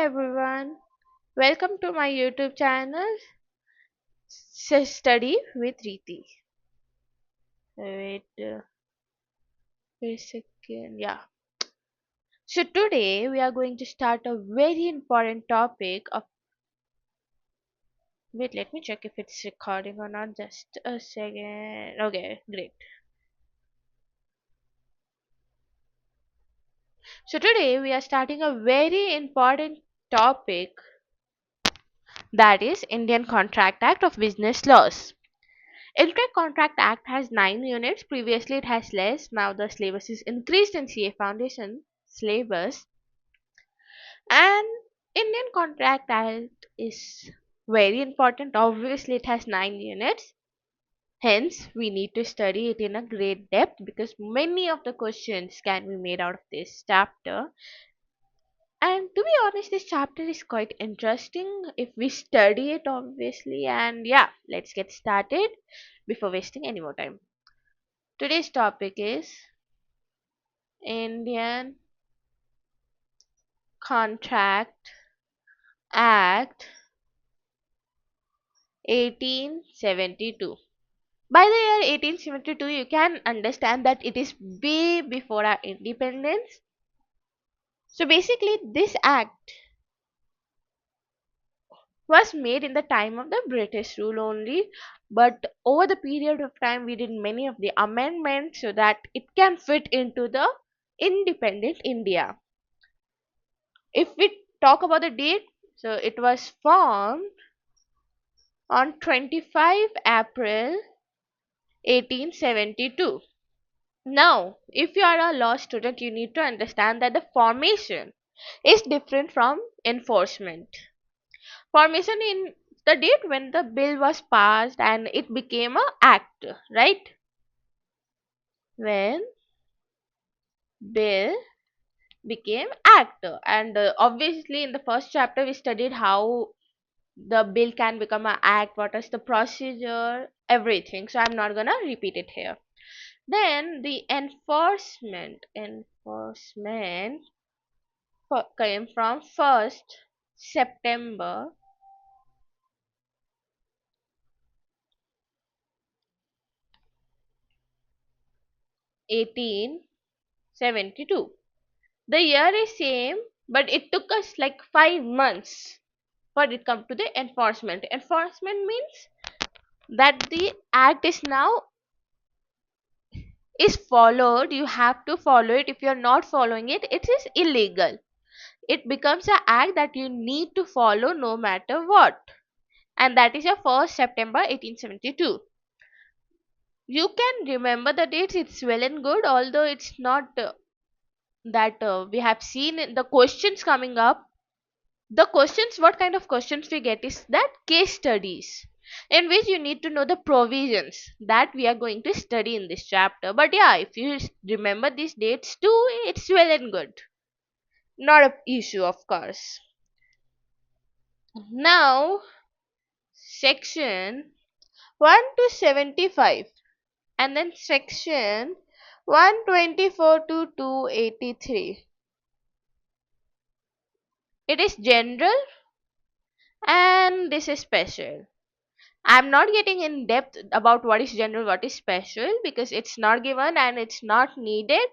everyone, welcome to my YouTube channel Study with Reeti. Wait, wait a second. Yeah. So today we are going to start a very important topic of. Wait, let me check if it's recording or not. Just a second. Okay, great. So today we are starting a very important topic, that is Indian Contract Act of Business Laws. Indirect Contract Act has 9 units. Previously it has less. Now the syllabus is increased in CA Foundation syllabus. And Indian Contract Act is very important. Obviously it has 9 units. Hence we need to study it in a great depth because many of the questions can be made out of this chapter. And to be honest, this chapter is quite interesting if we study it, obviously. And yeah, let's get started before wasting any more time. Today's topic is Indian Contract Act 1872. By the year 1872, you can understand that it is way before our independence. So basically, this act was made in the time of the British rule only, but over the period of time, we did many of the amendments so that it can fit into the independent India. If we talk about the date, so it was formed on 25 April 1872. Now, if you are a law student, you need to understand that the formation is different from enforcement. Formation in the date when the bill was passed and it became a act, right? When bill became act, and obviously in the first chapter we studied how the bill can become an act, what is the procedure, everything. So I'm not gonna repeat it here. Then the enforcement came from 1st September 1872. The year is same, but it took us like 5 months for it come to the enforcement. Enforcement means that the act is now is followed. You have to follow it. If you're not following it, it is illegal. It becomes an act that you need to follow no matter what. And that is your 1st September 1872. You can remember the dates, it's well and good, although it's not that we have seen in the questions coming up. The questions, what kind of questions we get is that case studies in which you need to know the provisions that we are going to study in this chapter. But yeah, if you remember these dates too, it's well and good. Not a issue, of course. Now, section 1 to 75 and then section 124 to 283. It is general and this is special. I'm not getting in depth about what is general, what is special because it's not given and it's not needed.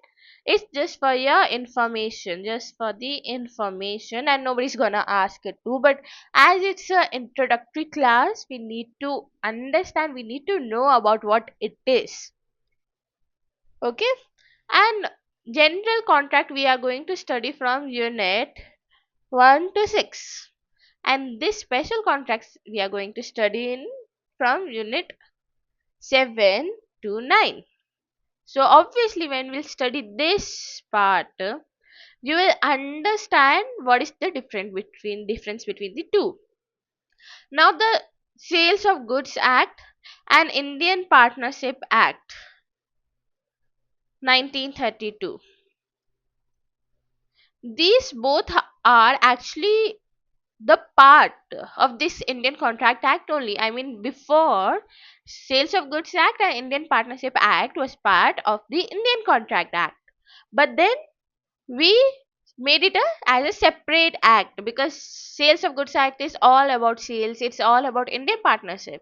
It's just for your information, just for the information, and nobody's gonna ask it too. But as it's a introductory class, we need to understand, we need to know about what it is. Okay, and general contract we are going to study from unit 1 to 6, and this special contracts we are going to study in from unit 7 to 9. So obviously when we'll study this part, you will understand what is the difference between the two. Now the Sales of Goods Act and Indian Partnership Act 1932. These both are actually the part of this Indian Contract Act only. I mean, before Sales of Goods Act and Indian Partnership Act was part of the Indian Contract Act. But then we made it as a separate act, because sales of goods act is all about sales, it's all about Indian partnership.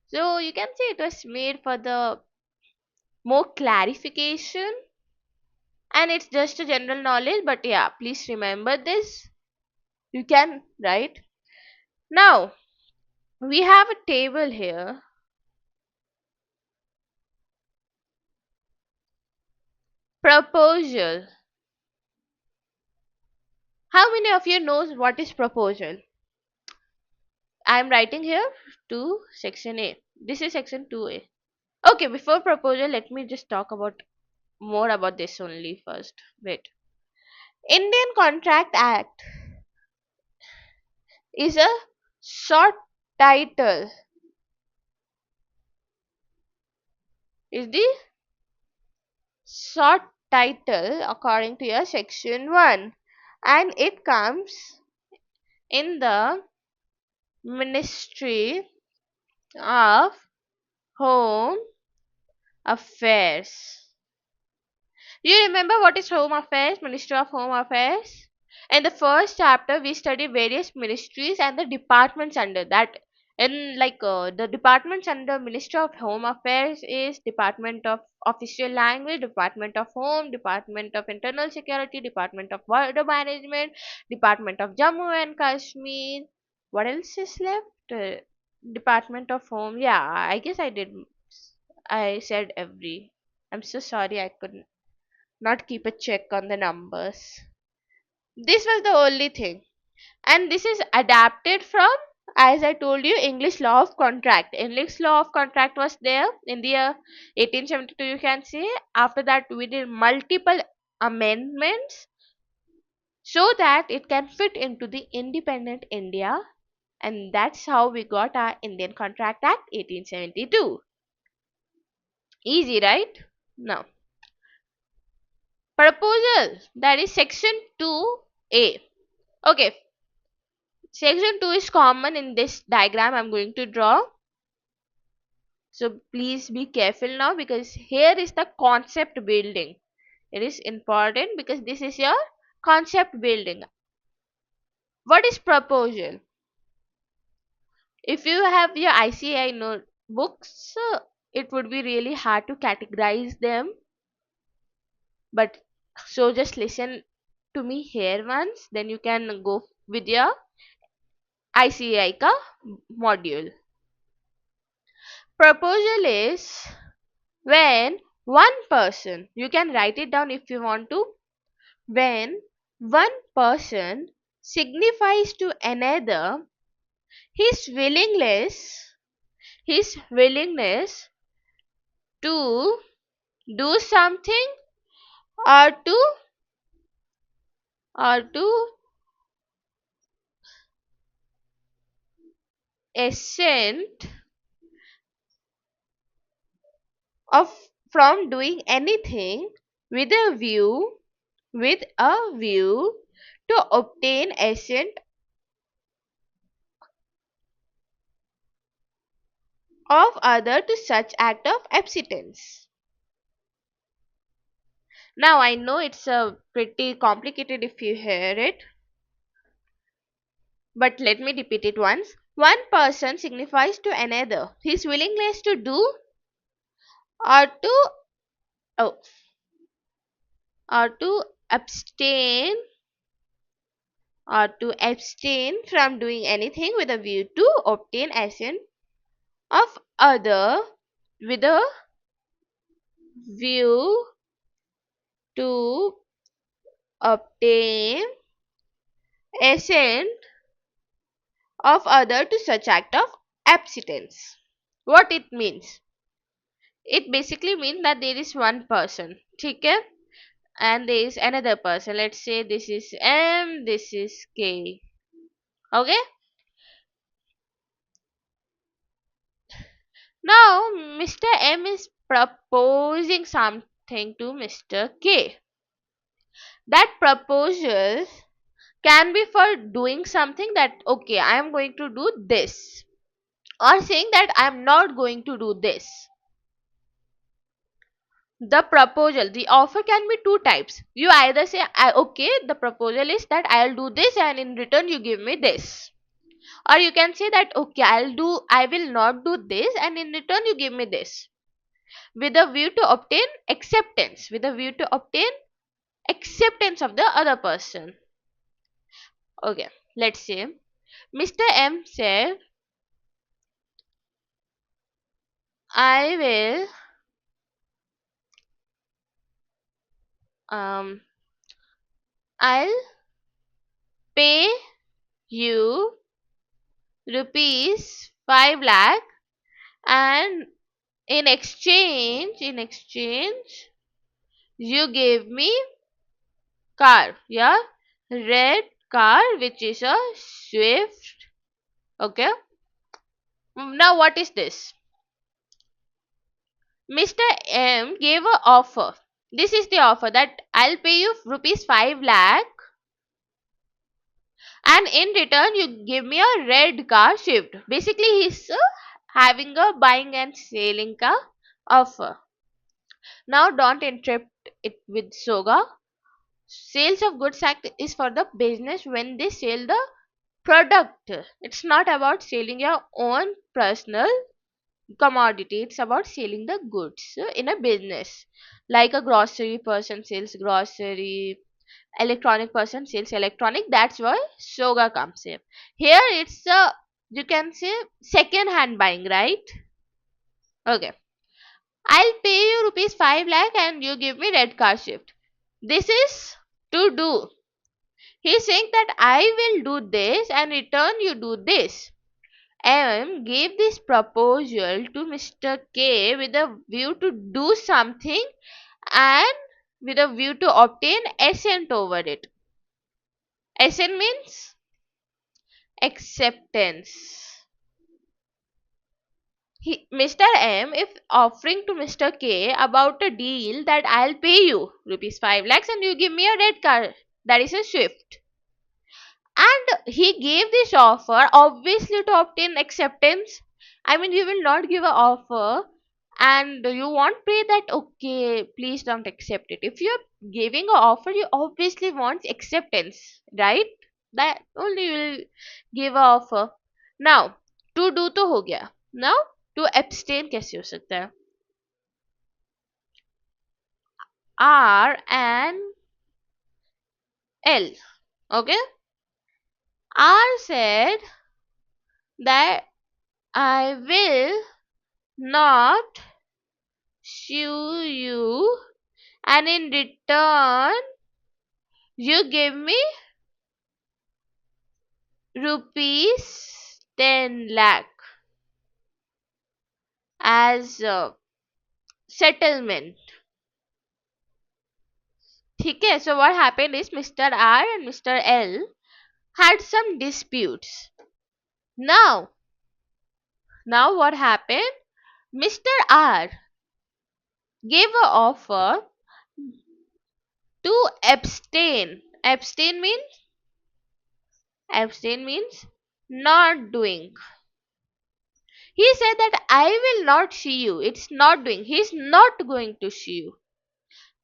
So you can say it was made for the more clarification, and it's just a general knowledge, but yeah, please remember this. You can write. Now we have a table here. Proposal. How many of you knows what is proposal? I am writing here to section A. This is section 2A. Okay, before proposal, let me just talk about more about this only first. Wait. Indian Contract Act is a short title. Is the short title according to your section 1, and it comes in the Ministry of Home Affairs. You remember what is Home Affairs, Ministry of Home Affairs? In the first chapter, we study various ministries and the departments under that. In the departments under Ministry of Home Affairs is Department of Official Language, Department of Home, Department of Internal Security, Department of Border Management, Department of Jammu and Kashmir. What else is left? Department of Home. Yeah, I guess I did. I said every. I'm so sorry I couldn't not keep a check on the numbers. This was the only thing. And this is adapted from, as I told you, English law of contract. English law of contract was there in the year 1872, you can say. After that, we did multiple amendments so that it can fit into the independent India. And that's how we got our Indian Contract Act 1872. Easy, right? Now, proposal, that is section 2A. Okay, section 2 is common in this diagram I'm going to draw. So please be careful now, because here is the concept building. It is important because this is your concept building. What is proposal? If you have your ICAI notebooks, it would be really hard to categorize them. But so just listen to me here once, then you can go with your ICAI ka module. Proposal is when one person, you can write it down if you want to, when one person signifies to another his willingness to do something, or to assent of from doing anything with a view to obtain assent of other to such act of abstinence. Now I know it's a pretty complicated if you hear it, but let me repeat it once. One person signifies to another his willingness to do, or to oh, or to abstain from doing anything with a view to obtain assent of other, with a view to obtain assent of other to such act of abstinence. What it means? It basically means that there is one person, okay, and there is another person. Let's say this is M, this is K. Okay. Now Mr. M is proposing something to Mr. K. That proposal can be for doing something, that okay, I am going to do this, or saying that I am not going to do this. The proposal, the offer can be two types. You either say, okay, the proposal is that I'll do this and in return you give me this. Or you can say that, okay, I will not do this and in return you give me this. With a view to obtain acceptance, with a view to obtain acceptance of the other person. Okay, let's say Mr. M said, I will um I'll pay you rupees 5 lakh and in exchange you gave me car, yeah, red car which is a Swift. Okay, now what is this? Mr. M gave a offer. This is the offer that I'll pay you rupees 5 lakh and in return you give me a red car Swift. Basically he's having a buying and selling car offer. Now don't interrupt it with Soga. Sales of goods act is for the business when they sell the product. It's not about selling your own personal commodity. It's about selling the goods in a business. Like a grocery person sells grocery, electronic person sells electronic. That's why Soga comes in. Here it's a, you can say, second hand buying, right? Okay. I'll pay you rupees 5 lakh and you give me red car Swift. This is to do. He's saying that I will do this and return you do this. M gave this proposal to Mr. K with a view to do something and with a view to obtain assent over it. Assent means acceptance. Mr. M is offering to Mr. K about a deal that I'll pay you rupees 5 lakhs and you give me a red car that is a Swift. And he gave this offer obviously to obtain acceptance. I mean, you will not give an offer and you won't pray that, okay, please don't accept it. If you're giving an offer, you obviously want acceptance, right? That only you will give an offer. Now, to do तो हो गया. Now, to abstain कैसे हो सकता है? R and L. Okay? R said that I will not sue you and in return you give me rupees 10 lakh as settlement. Okay, so what happened is Mr. R and Mr. L had some disputes. Now what happened? Mr. R gave a offer to abstain. Abstain means not doing. He said that I will not see you. It's not doing. He's not going to see you.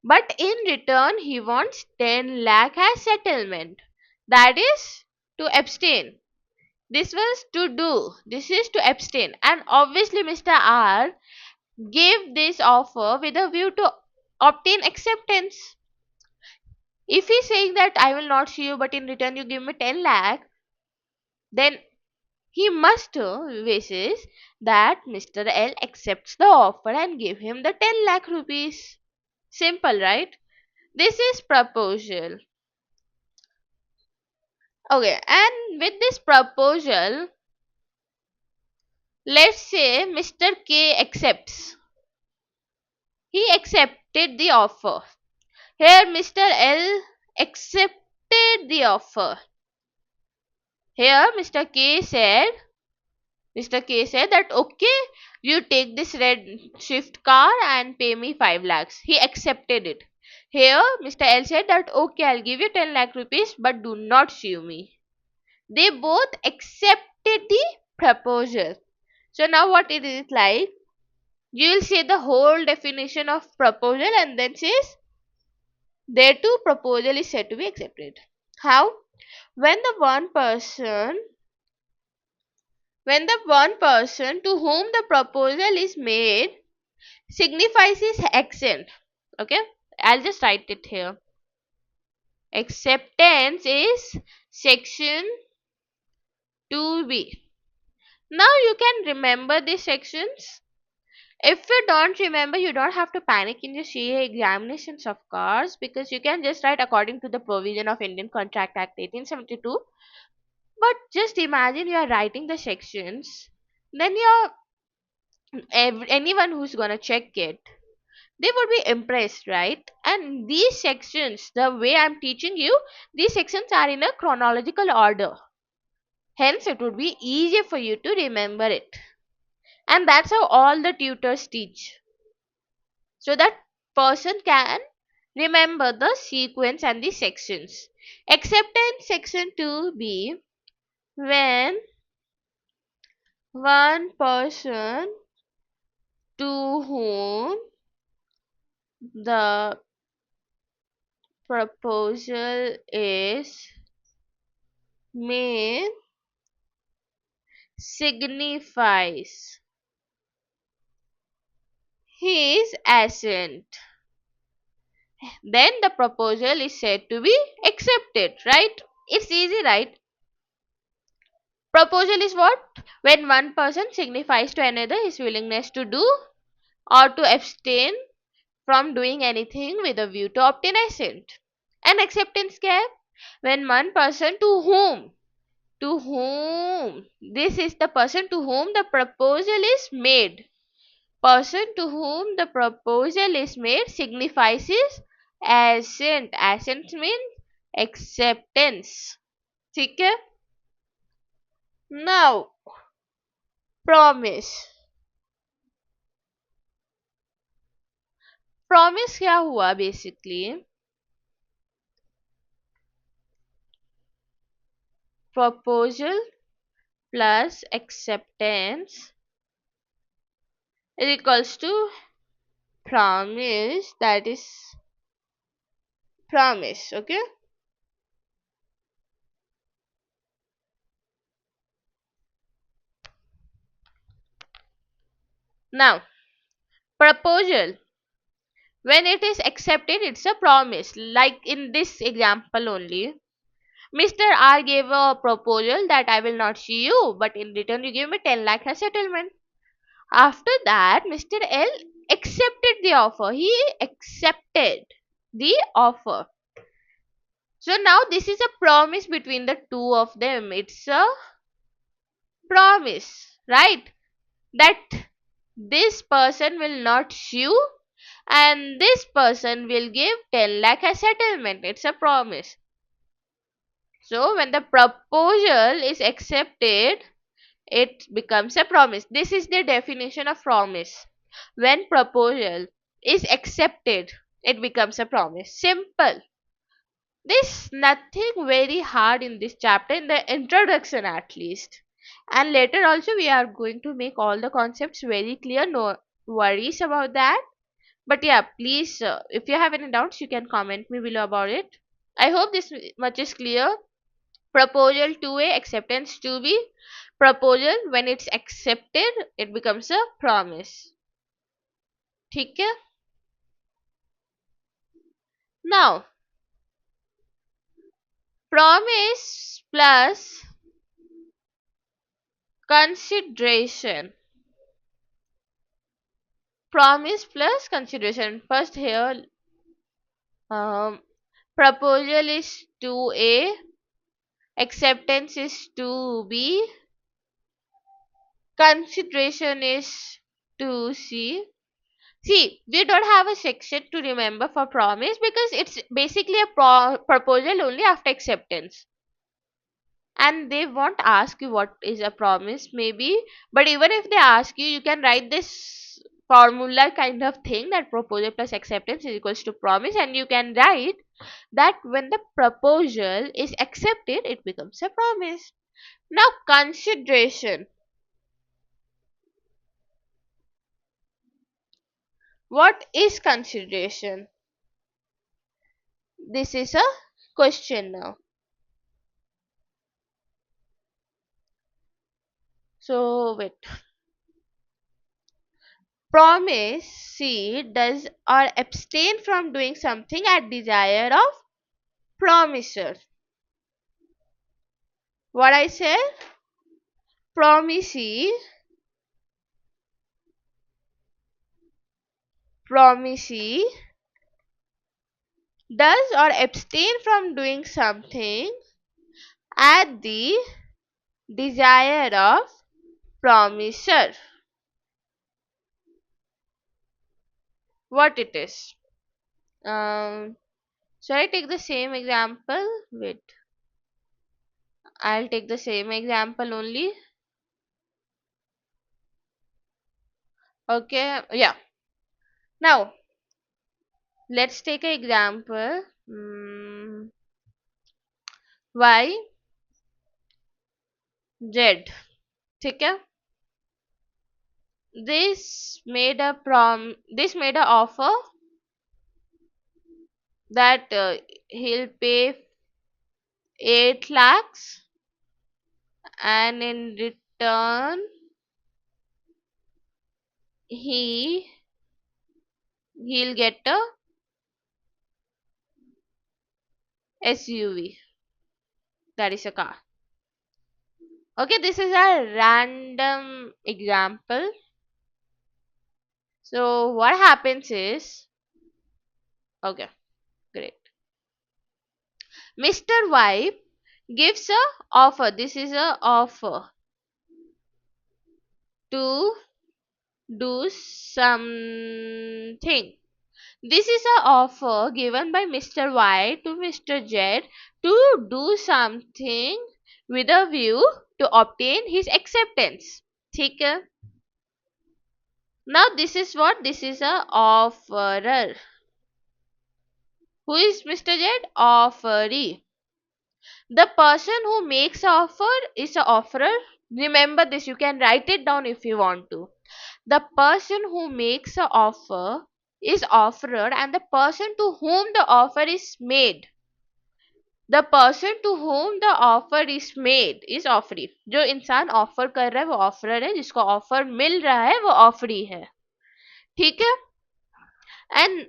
But in return, he wants 10 lakh as settlement. That is to abstain. This was to do. This is to abstain. And obviously, Mr. R gave this offer with a view to obtain acceptance. If he's saying that I will not see you, but in return you give me 10 lakh, then he must wishes that Mr. L accepts the offer and give him the 10 lakh rupees. Simple, right? This is proposal. Okay, and with this proposal, let's say Mr. K accepts. He accepted the offer. Here Mr. L accepted the offer. Here Mr. K said that okay, you take this red Swift car and pay me 5 lakhs. He accepted it. Here Mr. L said that okay, I'll give you 10 lakh rupees but do not sue me. They both accepted the proposal. So now what it is like? You will say the whole definition of proposal and then says there too proposal is said to be accepted. How? When the one person to whom the proposal is made signifies his accent. Okay, I'll just write it here. Acceptance is section 2b. Now you can remember these sections. If you don't remember, you don't have to panic in your CA examinations, of course, because you can just write according to the provision of Indian Contract Act 1872. But just imagine you are writing the sections, then anyone who's gonna check it, they would be impressed, right? And these sections, the way I'm teaching you, these sections are in a chronological order. Hence, it would be easier for you to remember it. And that's how all the tutors teach. So that person can remember the sequence and the sections. Except in section 2b, when one person to whom the proposal is made signifies his assent, then the proposal is said to be accepted, right? It's easy, right? Proposal is what? When one person signifies to another his willingness to do or to abstain from doing anything with a view to obtain assent. An acceptance gap, when one person to whom this is the person to whom the proposal is made. Person to whom the proposal is made signifies his assent. Assent means acceptance. ठीक है? Now, promise. Promise क्या हुआ basically? Proposal plus acceptance is equals to promise, that is promise. Okay, now proposal, when it is accepted, it's a promise. Like in this example only, Mr. R gave a proposal that I will not see you, but in return you give me 10 lakh as settlement. After that, Mr. L accepted the offer. He accepted the offer. So now this is a promise between the two of them. It's a promise, right? That this person will not sue and this person will give 10 lakh as settlement. It's a promise. So when the proposal is accepted, it becomes a promise. This is the definition of promise. When proposal is accepted, it becomes a promise. Simple. There's nothing very hard in this chapter, in the introduction at least. And later also we are going to make all the concepts very clear. No worries about that. But yeah, please, if you have any doubts, you can comment me below about it. I hope this much is clear. Proposal 2A, acceptance 2B. Proposal, when it's accepted, it becomes a promise. ठीक है? Now, promise plus consideration. Promise plus consideration. First here, um, proposal is 2A, acceptance is 2B, consideration is 2C. See, we don't have a section to remember for promise because it's basically a proposal only after acceptance. And they won't ask you what is a promise, maybe. But even if they ask you, you can write this formula kind of thing, that proposal plus acceptance is equals to promise. And you can write that when the proposal is accepted, it becomes a promise. Now, consideration. What is consideration? This is a question now. So wait. Promise C does or abstain from doing something at desire of promiser. What I said? Promisee, promisee does or abstain from doing something at the desire of promiser. What it is? Shall I take the same example? Wait, I'll take the same example only. Okay, yeah. Now, let's take an example. Y, Z. ठीक है? This made a offer that he'll pay 8 lakhs and in return he he'll get a SUV, that is a car. Okay, this is a random example. So what happens is, okay, great. Mr. Y gives a offer. This is a offer to do something. This is an offer given by Mr. Y to Mr. Z to do something with a view to obtain his acceptance. ठीक है? Now this is what? This is a offerer. Who is Mr. Z? Offeree. The person who makes offer is a offerer. Remember this, you can write it down if you want to. The person who makes a offer is offerer and the person to whom the offer is made, the person to whom the offer is made is offeree. जो इंसान offer कर रहा है वो offeror है, जिसको offer मिल रहा है वो ऑफरी है. ठीक है? And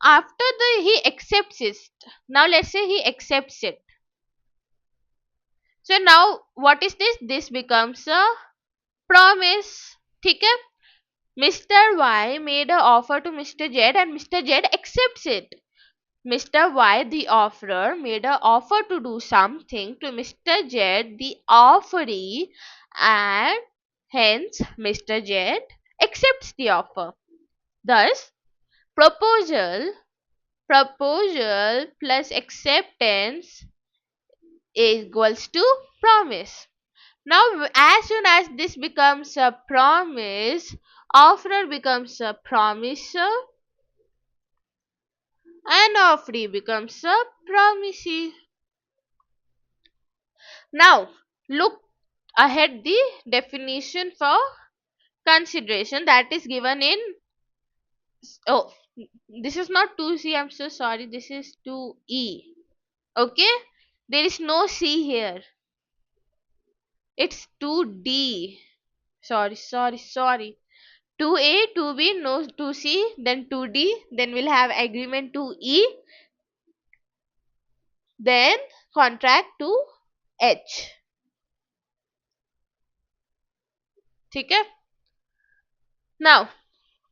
after he accepts it, now let's say he accepts it. So now what is this? This becomes a promise. ठीक है? Mr. Y made an offer to Mr. Z and Mr. Z accepts it. Mr. Y, the offerer, made an offer to do something to Mr. Z, the offeree, and hence Mr. Z accepts the offer. Thus, proposal plus acceptance equals to promise. Now, as soon as this becomes a promise, offerer becomes a promiser and offeree becomes a promisee. Now, look ahead the definition for consideration that is given in, oh, this is not 2C, I'm so sorry, this is 2E. Okay, there is no C here, it's 2D. Sorry. 2A, 2B, no 2C, then 2D, then we'll have agreement 2E, then contract to H. ठीक है? Now,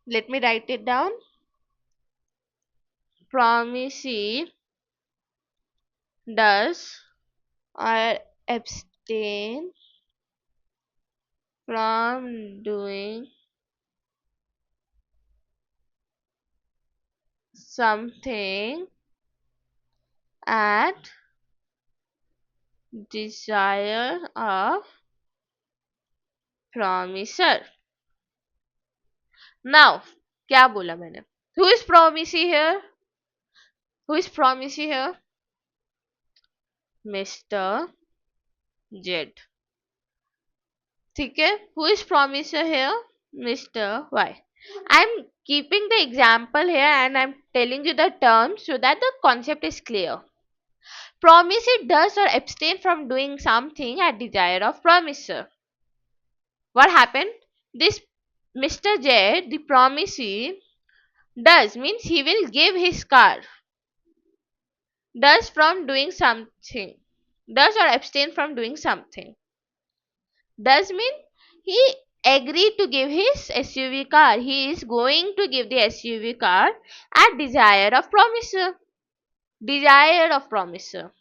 let me write it down. Promisee does or abstain from doing something at desire of promiser. Now, क्या बोला मैंने? Who is promisee here? Who is promisee here? Mr. Z. ठीक है? Who is promiser here? Mr. Y. I'm keeping the example here and I'm telling you the terms so that the concept is clear. Promisee does or abstain from doing something at desire of promiser. What happened? This Mr. J, the promisee, does means he will give his car. Does from doing something. Does or abstain from doing something. Does mean he agreed to give his SUV car. He is going to give the SUV car at desire of promiser. Desire of promiser.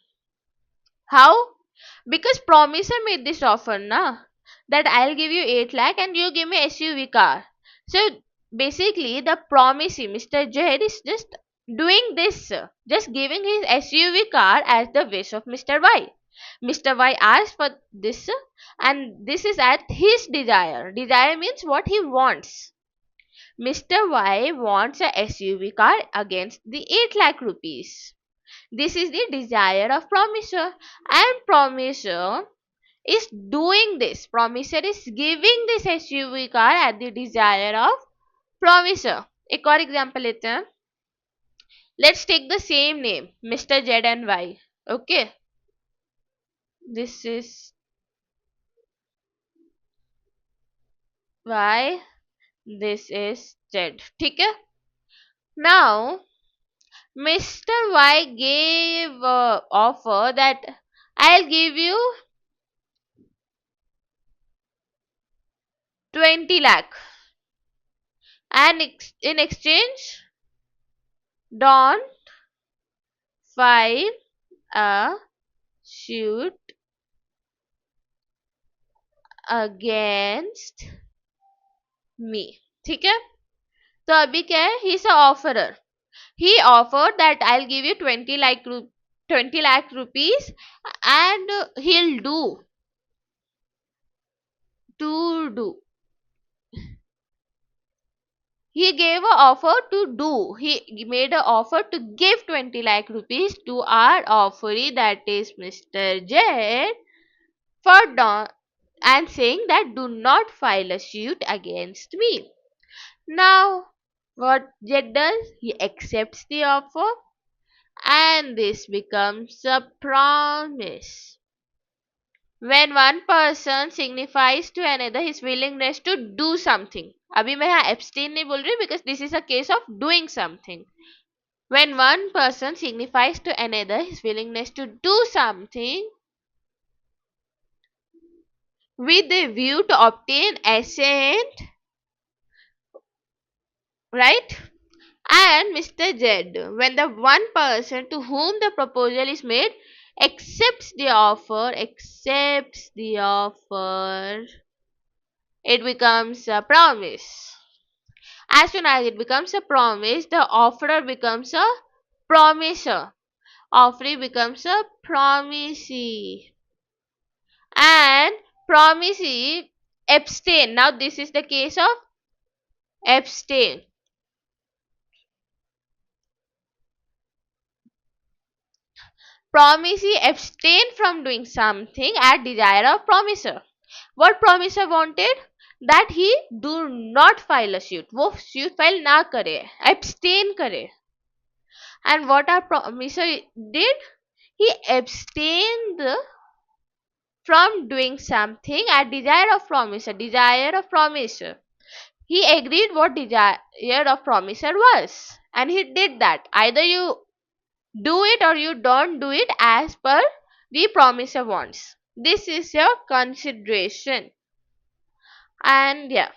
How? Because promiser made this offer, na? That I'll give you 8 lakh and you give me SUV car. So basically the promisee, Mr. Jed, is just doing this, just giving his SUV car as the wish of Mr. Y. Mr. Y asked for this and this is at his desire. Desire means what he wants. Mr. Y wants a SUV car against the 8 lakh rupees. This is the desire of promiser, and promiser is doing this. Promiser is giving this SUV car at the desire of promiser. एक और example लेते हैं. Let's take the same name, Mr. Z and Y. Okay. This is Y. This is Z. ठीक है. Now, Mr. Y gave offer that I'll give you 20 lakh and in exchange don't file a suit against me. ठीक है. तो अभी क्या है, he is a offerer. He offered that I'll give you 20 lakh rupees and he'll do. He gave an offer to do. He made an offer to give 20 lakh rupees to our offeree, that is Mr. J, for and saying that do not file a suit against me. Now, what Jet does? He accepts the offer and this becomes a promise. When one person signifies to another his willingness to do something. अभी मैं यहाँ abstain नहीं बोल रही because this is a case of doing something. When one person signifies to another his willingness to do something with a view to obtain assent, right? And Mr. Z, when the one person to whom the proposal is made accepts the offer, it becomes a promise. As soon as it becomes a promise, the offerer becomes a promiser. Offeree becomes a promisee. And promisee abstain. Now this is the case of abstain. Promisee abstain from doing something at desire of promiser. What promiser wanted? That he do not file a suit. वो suit file ना करे, abstain करे. And what our promiser did? He abstained from doing something at desire of promiser. Desire of promiser. He agreed what desire of promiser was, and he did that. Either you do it or you don't do it as per the promiser wants. This is your consideration. And yeah,